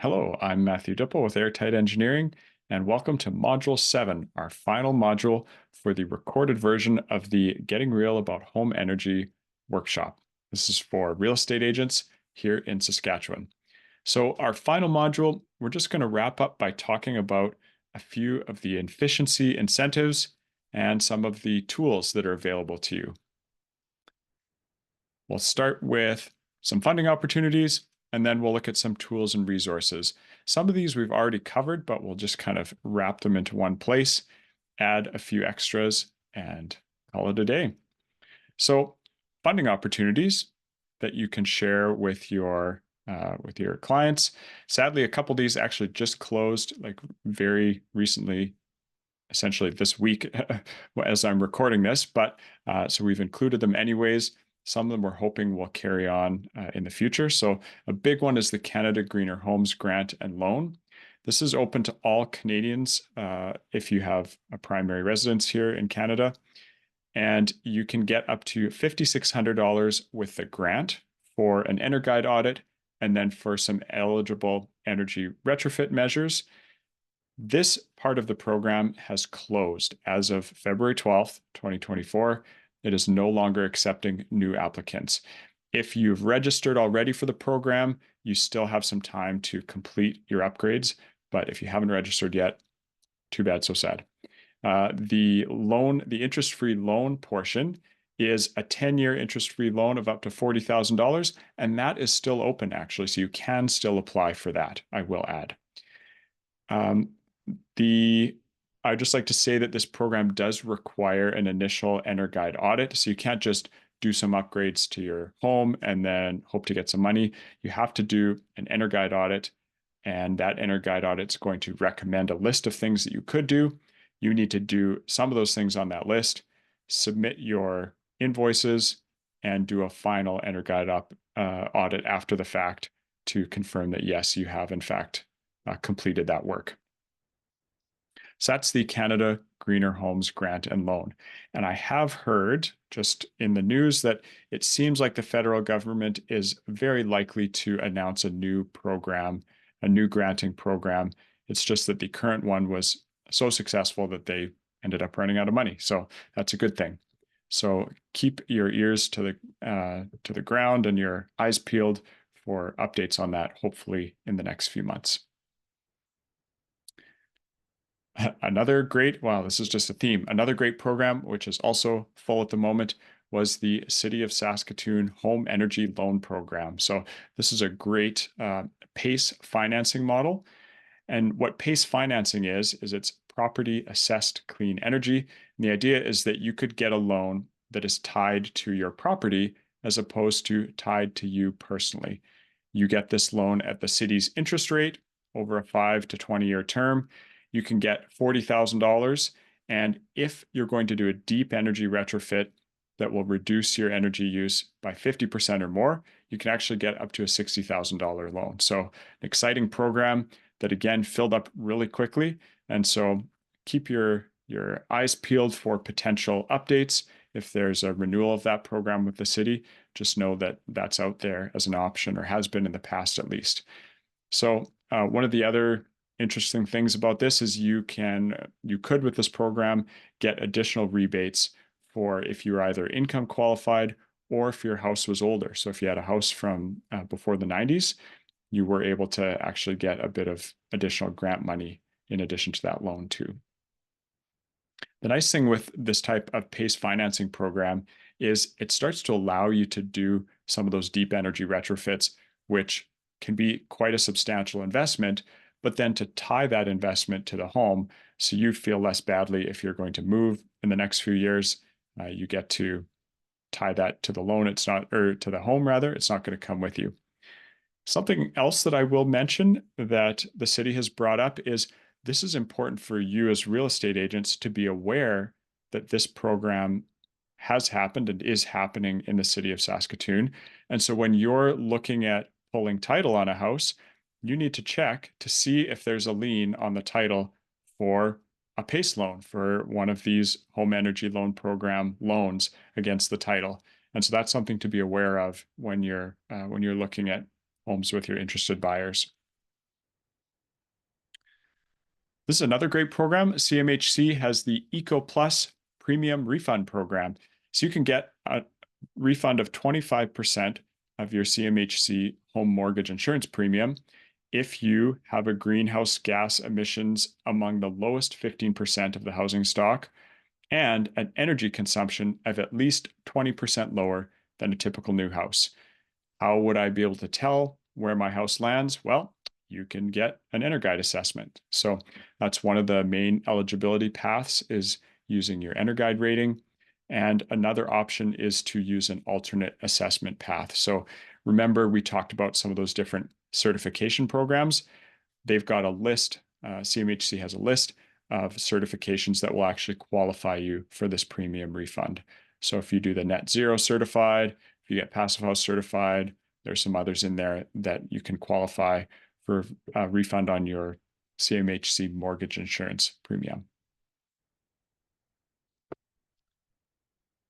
Hello, I'm Matthew Dipple with Airtight Engineering, and welcome to Module 7, our final module for the recorded version of the Getting Real About Home Energy workshop. This is for real estate agents here in Saskatchewan. So, our final module, we're just going to wrap up by talking about a few of the efficiency incentives and some of the tools that are available to you. We'll start with some funding opportunities, and then we'll look at some tools and resources. Some of these we've already covered, but we'll just kind of wrap them into one place, add a few extras, and call it a day. So, funding opportunities that you can share with your clients. Sadly, a couple of these actually just closed like very recently, essentially this week as I'm recording this. But so we've included them anyways. Some of them we're hoping will carry on in the future. So a big one is the Canada Greener Homes Grant and Loan. This is open to all Canadians if you have a primary residence here in Canada. And you can get up to $5,600 with the grant for an EnerGuide audit and then for some eligible energy retrofit measures. This part of the program has closed as of February 12th, 2024. It is no longer accepting new applicants. If you've registered already for the program, you still have some time to complete your upgrades. But if you haven't registered yet, too bad, so sad. The interest-free loan portion is a 10-year interest-free loan of up to $40,000, and that is still open actually. So you can still apply for that, I will add. I'd just like to say that this program does require an initial EnerGuide audit. So you can't just do some upgrades to your home and then hope to get some money. You have to do an EnerGuide audit, and that EnerGuide audit is going to recommend a list of things that you could do. You need to do some of those things on that list, submit your invoices, and do a final EnerGuide audit after the fact to confirm that, yes, you have in fact completed that work. So that's the Canada Greener Homes Grant and Loan. And I have heard just in the news that it seems like the federal government is very likely to announce a new program, a new granting program. It's just that the current one was so successful that they ended up running out of money. So that's a good thing. So keep your ears to the ground and your eyes peeled for updates on that, hopefully in the next few months. Another great, wow, this is just a theme. Another great program, which is also full at the moment, was the City of Saskatoon Home Energy Loan Program. So this is a great PACE financing model. And what PACE financing is it's property assessed clean energy. And the idea is that you could get a loan that is tied to your property as opposed to tied to you personally. You get this loan at the city's interest rate over a 5 to 20-year term. You can get $40,000. And if you're going to do a deep energy retrofit that will reduce your energy use by 50% or more, you can actually get up to a $60,000 loan. So an exciting program that again filled up really quickly. And so keep your eyes peeled for potential updates. If there's a renewal of that program with the city, just know that that's out there as an option, or has been in the past at least. So one of the other interesting things about this is you could with this program get additional rebates for if you're either income qualified or if your house was older. So if you had a house from before the 90s, you were able to actually get a bit of additional grant money in addition to that loan too. The nice thing with this type of PACE financing program is it starts to allow you to do some of those deep energy retrofits, which can be quite a substantial investment, but then to tie that investment to the home so you feel less badly if you're going to move in the next few years, you get to tie that to the loan. Or to the home rather, it's not going to come with you. Something else that I will mention that the city has brought up is this is important for you as real estate agents to be aware that this program has happened and is happening in the city of Saskatoon. And so when you're looking at pulling title on a house, you need to check to see if there's a lien on the title for a PACE loan, for one of these home energy loan program loans against the title. And so that's something to be aware of when you're looking at homes with your interested buyers. This is another great program. CMHC has the Eco Plus Premium Refund Program. So you can get a refund of 25% of your CMHC home mortgage insurance premium if you have a greenhouse gas emissions among the lowest 15% of the housing stock and an energy consumption of at least 20% lower than a typical new house. How would I be able to tell where my house lands? Well, you can get an EnerGuide assessment. So that's one of the main eligibility paths is using your EnerGuide rating. And another option is to use an alternate assessment path. So remember, we talked about some of those different certification programs. They've got a list, CMHC has a list of certifications that will actually qualify you for this premium refund. So if you do the net zero certified, if you get passive house certified, there's some others in there that you can qualify for a refund on your CMHC mortgage insurance premium.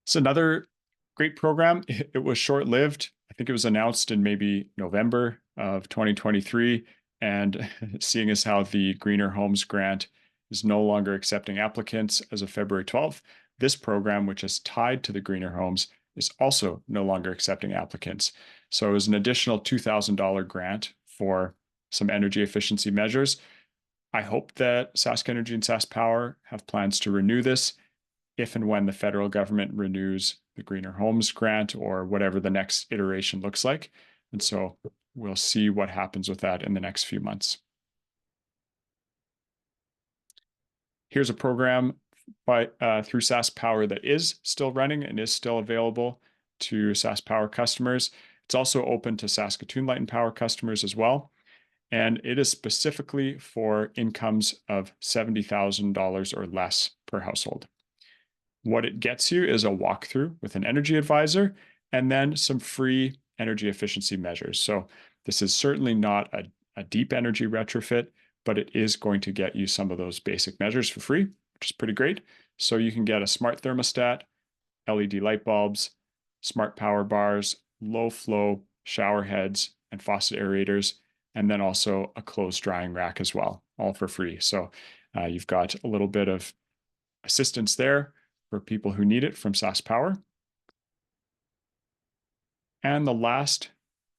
It's another great program. It was short-lived. I think it was announced in maybe November of 2023. And seeing as how the Greener Homes Grant is no longer accepting applicants as of February 12th, this program, which is tied to the Greener Homes, is also no longer accepting applicants. So it was an additional $2,000 grant for some energy efficiency measures. I hope that Sask Energy and Sask Power have plans to renew this if and when the federal government renews the Greener Homes Grant or whatever the next iteration looks like. And so we'll see what happens with that in the next few months. Here's a program through Sask Power that is still running and is still available to Sask Power customers. It's also open to Saskatoon Light and Power customers as well. And it is specifically for incomes of $70,000 or less per household. What it gets you is a walkthrough with an energy advisor and then some free energy efficiency measures. So this is certainly not a deep energy retrofit, but it is going to get you some of those basic measures for free, which is pretty great. So you can get a smart thermostat, LED light bulbs, smart power bars, low flow shower heads, and faucet aerators, and then also a clothes drying rack as well, all for free. So you've got a little bit of assistance there for people who need it from Sask Power. And the last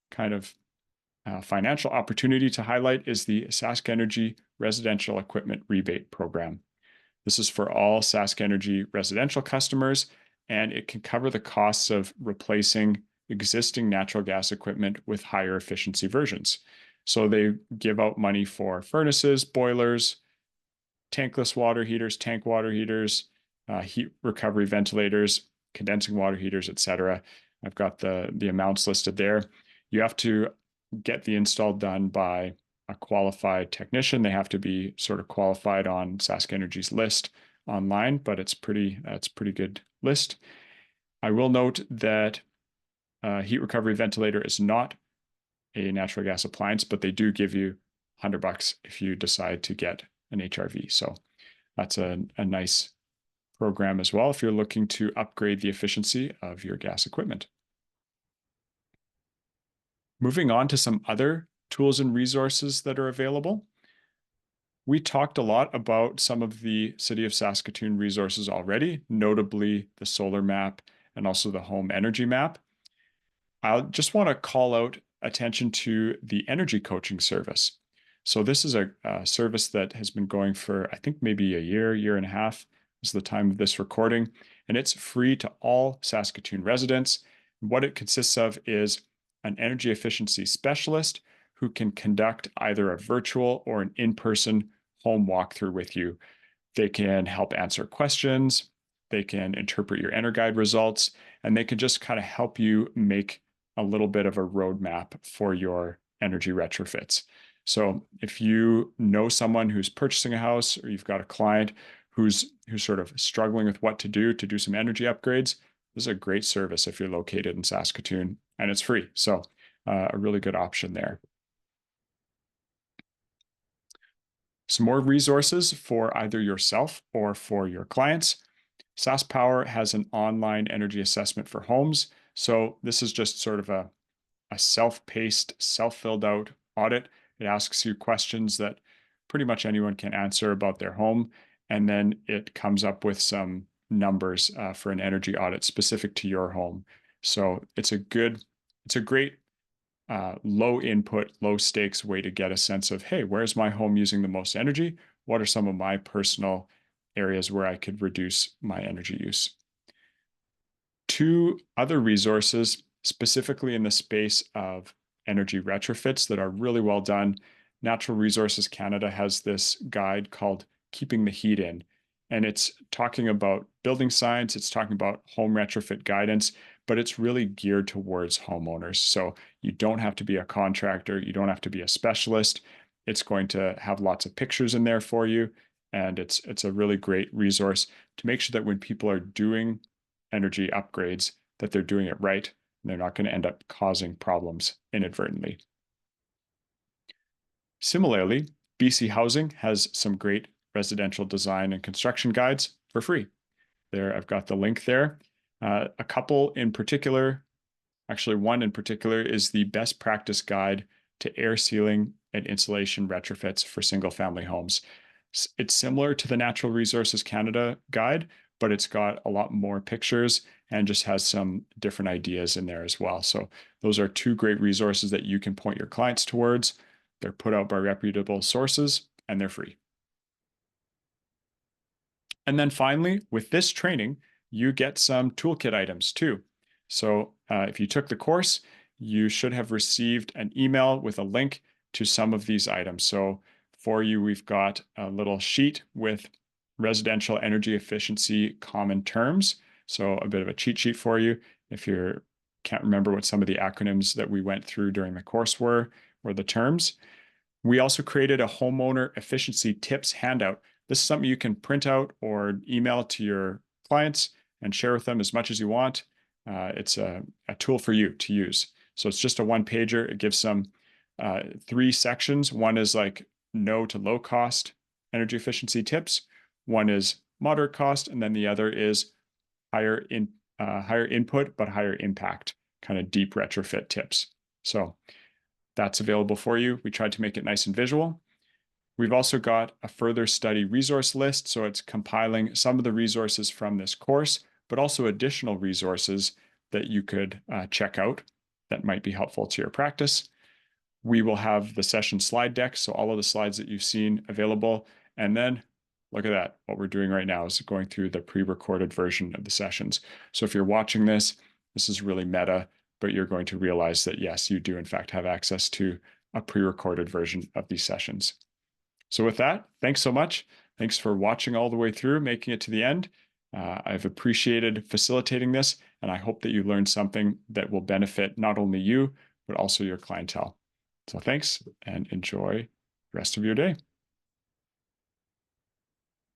kind of financial opportunity to highlight is the Sask Energy Residential Equipment Rebate Program. This is for all Sask Energy residential customers, and it can cover the costs of replacing existing natural gas equipment with higher efficiency versions. So they give out money for furnaces, boilers, tankless water heaters, tank water heaters, heat recovery ventilators, condensing water heaters, etc. I've got the amounts listed there. You have to get the install done by a qualified technician. They have to be sort of qualified on Sask Energy's list online, but it's pretty good list. I will note that heat recovery ventilator is not a natural gas appliance, but they do give you $100 if you decide to get an HRV. So that's a nice program as well if you're looking to upgrade the efficiency of your gas equipment. Moving on to some other tools and resources that are available. We talked a lot about some of the City of Saskatoon resources already, notably the solar map and also the home energy map. I just want to call out attention to the energy coaching service. So this is a service that has been going for, I think, maybe a year and a half is the time of this recording, and it's free to all Saskatoon residents. What it consists of is an energy efficiency specialist who can conduct either a virtual or an in-person home walkthrough with you. They can help answer questions, they can interpret your EnerGuide results, and they can just kind of help you make a little bit of a roadmap for your energy retrofits. So if you know someone who's purchasing a house or you've got a client who's sort of struggling with what to do some energy upgrades, this is a great service if you're located in Saskatoon, and it's free. So a really good option there. Some more resources for either yourself or for your clients. Sask Power has an online energy assessment for homes. So this is just sort of a self-paced, self-filled out audit. It asks you questions that pretty much anyone can answer about their home. And then it comes up with some numbers for an energy audit specific to your home. So it's a great low input, low stakes way to get a sense of, hey, where's my home using the most energy? What are some of my personal areas where I could reduce my energy use? Two other resources, specifically in the space of energy retrofits, that are really well done. Natural Resources Canada has this guide called Keeping the Heat In. And it's talking about building science, it's talking about home retrofit guidance, but it's really geared towards homeowners. So you don't have to be a contractor, you don't have to be a specialist. It's going to have lots of pictures in there for you. And it's a really great resource to make sure that when people are doing energy upgrades, that they're doing it right and they're not going to end up causing problems inadvertently. Similarly, BC Housing has some great residential design and construction guides for free. There, I've got the link there. A couple in particular, actually one in particular, is the best practice guide to air sealing and insulation retrofits for single family homes. It's similar to the Natural Resources Canada guide, but it's got a lot more pictures and just has some different ideas in there as well. So those are two great resources that you can point your clients towards. They're put out by reputable sources and they're free. And then finally, with this training, you get some toolkit items too. So if you took the course, you should have received an email with a link to some of these items. So for you, we've got a little sheet with residential energy efficiency common terms. So a bit of a cheat sheet for you if you can't remember what some of the acronyms that we went through during the course were, or the terms. We also created a homeowner efficiency tips handout. This is something you can print out or email to your clients and share with them as much as you want. It's a tool for you to use. So it's just a one pager. It gives some three sections. One is like no to low cost energy efficiency tips. One is moderate cost, and then the other is higher input but higher impact, kind of deep retrofit tips. So that's available for you. We tried to make it nice and visual. We've also got a further study resource list. So it's compiling some of the resources from this course, but also additional resources that you could check out that might be helpful to your practice. We will have the session slide deck, so all of the slides that you've seen available. And then look at that. What we're doing right now is going through the pre-recorded version of the sessions. So if you're watching this, this is really meta, but you're going to realize that yes, you do in fact have access to a pre-recorded version of these sessions. So with that, thanks so much. Thanks for watching all the way through, making it to the end. I've appreciated facilitating this, and I hope that you learned something that will benefit not only you, but also your clientele. So thanks and enjoy the rest of your day.